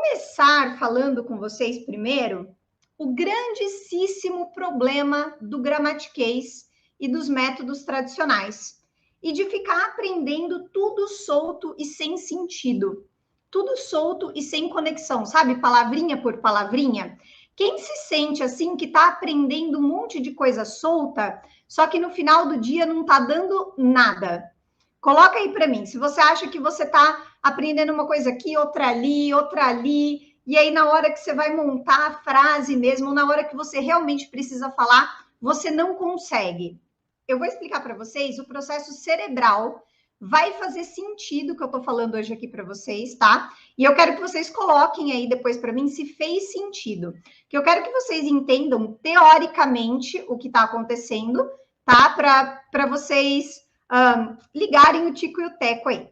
começar falando com vocês primeiro o grandíssimo problema do gramatiquês e dos métodos tradicionais e de ficar aprendendo tudo solto e sem sentido, tudo solto e sem conexão, sabe? Palavrinha por palavrinha. Quem se sente assim que está aprendendo um monte de coisa solta, só que no final do dia não está dando nada? Coloca aí para mim, se você acha que você está aprendendo uma coisa aqui, outra ali, e aí na hora que você vai montar a frase mesmo, na hora que você realmente precisa falar, você não consegue. Eu vou explicar para vocês o processo cerebral, vai fazer sentido o que eu estou falando hoje aqui para vocês, tá? E eu quero que vocês coloquem aí depois para mim se fez sentido. Que eu quero que vocês entendam teoricamente o que está acontecendo, tá? Para vocês ligarem o tico e o teco aí.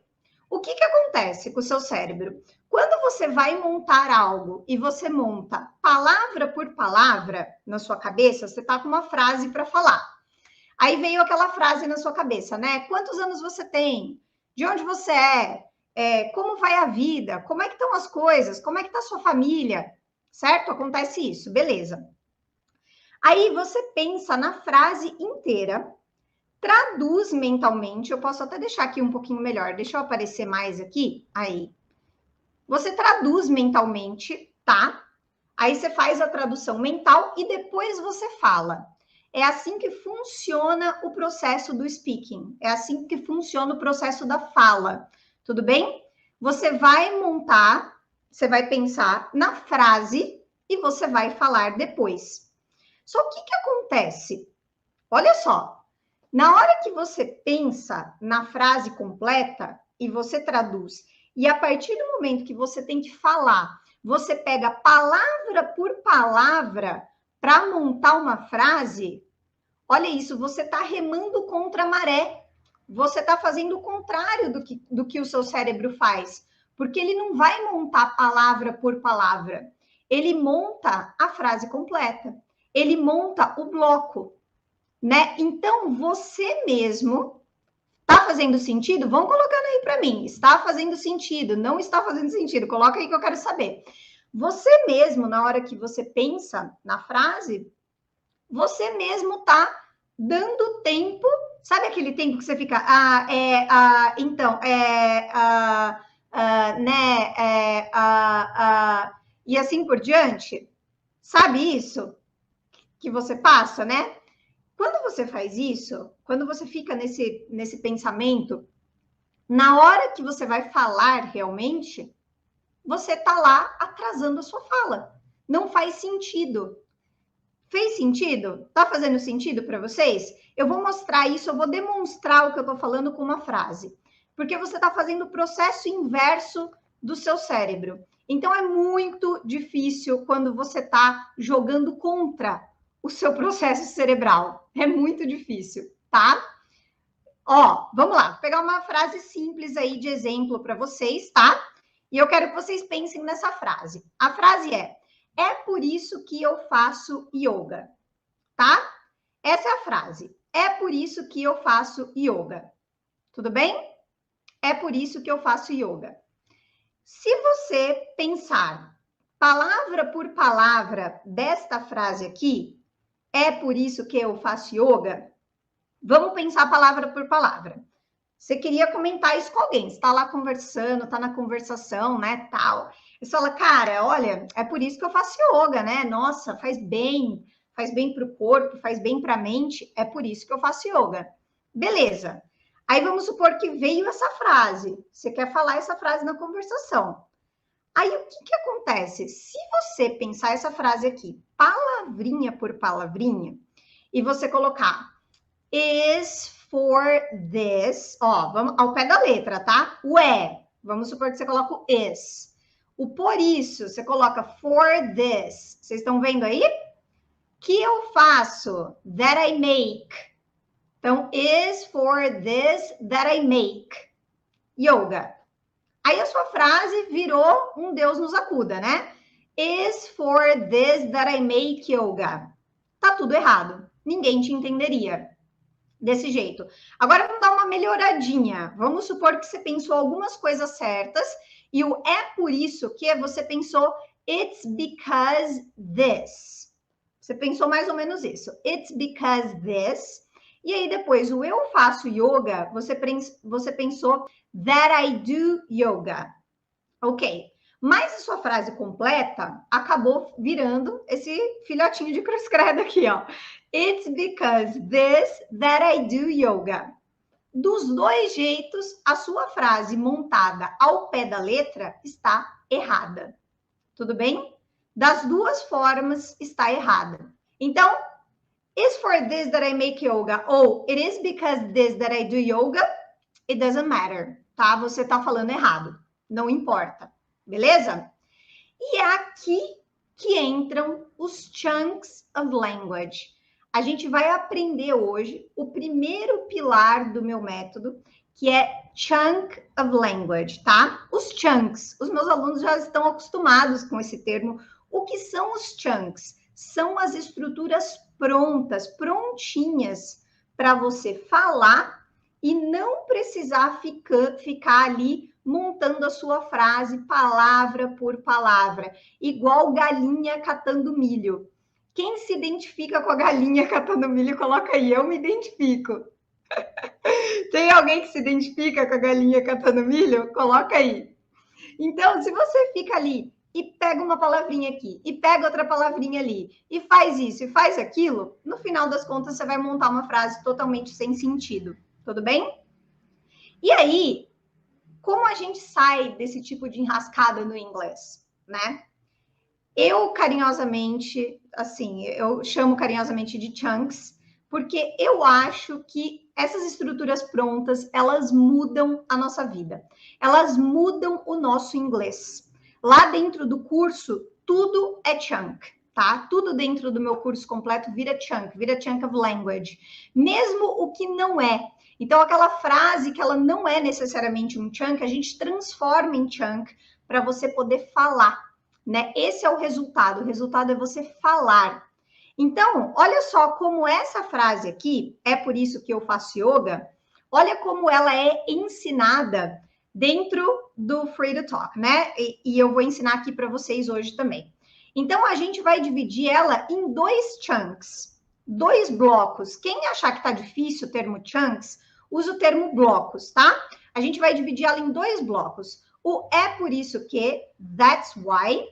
O que acontece com o seu cérebro? Quando você vai montar algo e você monta palavra por palavra na sua cabeça, você está com uma frase para falar. Aí veio aquela frase na sua cabeça, né? Quantos anos você tem? De onde você é? Como vai a vida? Como é que estão as coisas? Como é que está a sua família? Certo? Acontece isso, beleza. Aí você pensa na frase inteira, traduz mentalmente, eu posso até deixar aqui um pouquinho melhor, deixa eu aparecer mais aqui, aí. Você traduz mentalmente, tá? Aí você faz a tradução mental e depois você fala. É assim que funciona o processo do speaking, é assim que funciona o processo da fala, tudo bem? Você vai montar, você vai pensar na frase e você vai falar depois. Só que o que acontece? Olha só, na hora que você pensa na frase completa e você traduz, e a partir do momento que você tem que falar, você pega palavra por palavra para montar uma frase, olha isso, você está remando contra a maré. Você está fazendo o contrário do que o seu cérebro faz. Porque ele não vai montar palavra por palavra. Ele monta a frase completa. Ele monta o bloco. Né? Então, você mesmo está fazendo sentido? Vão colocando aí para mim. Está fazendo sentido? Não está fazendo sentido? Coloca aí que eu quero saber. Você mesmo, na hora que você pensa na frase, você mesmo está dando tempo. Sabe aquele tempo que você fica, então, né, e assim por diante? Sabe isso que você passa, né? Quando você faz isso, quando você fica nesse pensamento, na hora que você vai falar realmente, você está lá atrasando a sua fala. Não faz sentido. Fez sentido? Tá fazendo sentido para vocês? Eu vou mostrar isso, eu vou demonstrar o que eu estou falando com uma frase. Porque você está fazendo o processo inverso do seu cérebro. Então, é muito difícil quando você está jogando contra o seu processo cerebral. É muito difícil, tá? Ó, vamos lá. Vou pegar uma frase simples aí de exemplo para vocês, tá? E eu quero que vocês pensem nessa frase. A frase é por isso que eu faço yoga, tá? Essa é a frase. É por isso que eu faço yoga. Tudo bem? É por isso que eu faço yoga. Se você pensar palavra por palavra desta frase aqui, é por isso que eu faço yoga, vamos pensar palavra por palavra. Você queria comentar isso com alguém, você está lá conversando, está na conversação, né, tal. E você fala, cara, olha, é por isso que eu faço yoga, né? Nossa, faz bem para o corpo, faz bem para a mente, é por isso que eu faço yoga. Beleza. Aí vamos supor que veio essa frase, você quer falar essa frase na conversação. Aí o que acontece? Se você pensar essa frase aqui, palavrinha por palavrinha, e você colocar is for this, ó, vamos ao pé da letra, tá? O vamos supor que você coloca o is. O por isso, você coloca for this. Vocês estão vendo aí? Que eu faço? That I make. Então, is for this that I make. Yoga. Aí a sua frase virou um Deus nos acuda, né? Is for this that I make yoga. Tá tudo errado. Ninguém te entenderia desse jeito. Agora vamos dar uma melhoradinha. Vamos supor que você pensou algumas coisas certas E o é por isso que você pensou it's because this. Você pensou mais ou menos isso. It's because this. E aí depois o eu faço yoga, você pensou that I do yoga. Ok. Mas a sua frase completa acabou virando esse filhotinho de cruz credo aqui, ó. It's because this that I do yoga. Dos dois jeitos, a sua frase montada ao pé da letra está errada. Tudo bem? Das duas formas está errada. Então, is for this that I make yoga ou it is because this that I do yoga, it doesn't matter, tá? Você tá falando errado. Não importa. Beleza? E é aqui que entram os chunks of language. A gente vai aprender hoje o primeiro pilar do meu método, que é chunk of language, tá? Os chunks. Os meus alunos já estão acostumados com esse termo. O que são os chunks? São as estruturas prontas, prontinhas, para você falar e não precisar ficar ali montando a sua frase palavra por palavra, igual galinha catando milho. Quem se identifica com a galinha catando milho, coloca aí, eu me identifico. Tem alguém que se identifica com a galinha catando milho? Coloca aí. Então, se você fica ali e pega uma palavrinha aqui, e pega outra palavrinha ali, e faz isso, e faz aquilo, no final das contas, você vai montar uma frase totalmente sem sentido. Tudo bem? E aí, como a gente sai desse tipo de enrascada no inglês, né? Eu carinhosamente, assim, eu chamo carinhosamente de chunks, porque eu acho que essas estruturas prontas, elas mudam a nossa vida. Elas mudam o nosso inglês. Lá dentro do curso, tudo é chunk, tá? Tudo dentro do meu curso completo vira chunk of language. Mesmo o que não é. Então, aquela frase que ela não é necessariamente um chunk, a gente transforma em chunk para você poder falar, né? Esse é o resultado é você falar. Então, olha só como essa frase aqui, é por isso que eu faço yoga, olha como ela é ensinada dentro do Free to Talk, né? E eu vou ensinar aqui para vocês hoje também. Então, a gente vai dividir ela em dois chunks, dois blocos. Quem achar que tá difícil o termo chunks, usa o termo blocos, tá? A gente vai dividir ela em dois blocos. O é por isso que, that's why,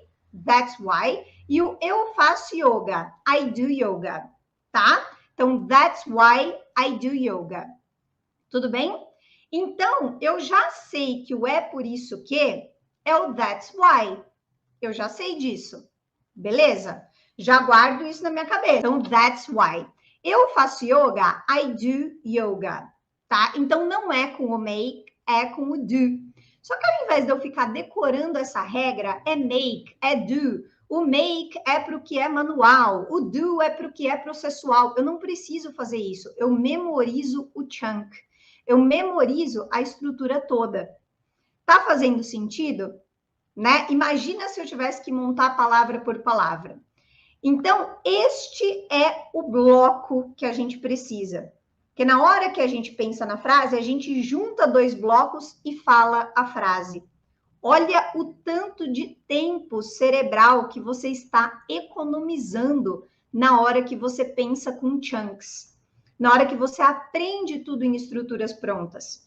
e o eu faço yoga, I do yoga, tá? Então, that's why I do yoga. Tudo bem? Então, eu já sei que o é por isso que é o that's why. Eu já sei disso. Beleza? Já guardo isso na minha cabeça. Então, that's why. Eu faço yoga, I do yoga, tá? Então, não é com o make, é com o do. Só que ao invés de eu ficar decorando essa regra, é make, é do. O make é para o que é manual, o do é para o que é processual. Eu não preciso fazer isso. Eu memorizo o chunk. Eu memorizo a estrutura toda. Tá fazendo sentido? Né? Imagina se eu tivesse que montar palavra por palavra. Então, este é o bloco que a gente precisa. Porque na hora que a gente pensa na frase, a gente junta dois blocos e fala a frase. Olha o tanto de tempo cerebral que você está economizando na hora que você pensa com chunks. Na hora que você aprende tudo em estruturas prontas.